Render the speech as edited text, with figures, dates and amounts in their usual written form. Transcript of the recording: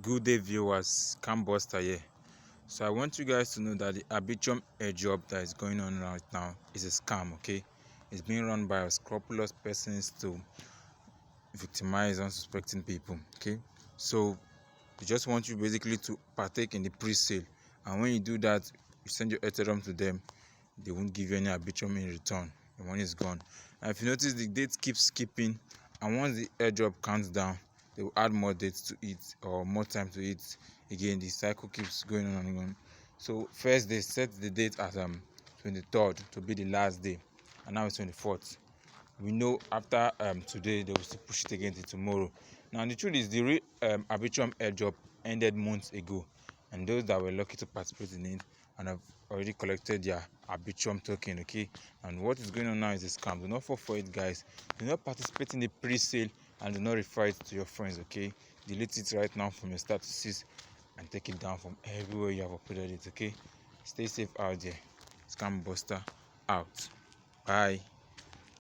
Good day, viewers. Cambuster here. So I want you guys to know that the Arbitrum airdrop that is going on right now is a scam. Okay, it's being run by unscrupulous persons to victimize unsuspecting people. Okay, so they just want you basically to partake in the pre-sale, and when you do that, you send your Ethereum to them. They won't give you any Arbitrum in return. The money is gone. And if you notice, the date keeps skipping, and once the airdrop counts down, they will add more dates to it or more time to it. Again, the cycle keeps going on and on. So first they set the date as 23rd to be the last day, and now it's 24th. We know after today they will still push it again till tomorrow. Now the truth is, the real Arbitrum airdrop ended months ago, and those that were lucky to participate in it and have already collected their Arbitrum token. Okay, and what is going on now is a scam. Do not fall for it, guys. Do not participate in the pre-sale, and do not refer it to your friends. Okay, delete it right now from your statuses and take it down from everywhere you have uploaded it. Okay, stay safe out there. Scam buster out. Bye.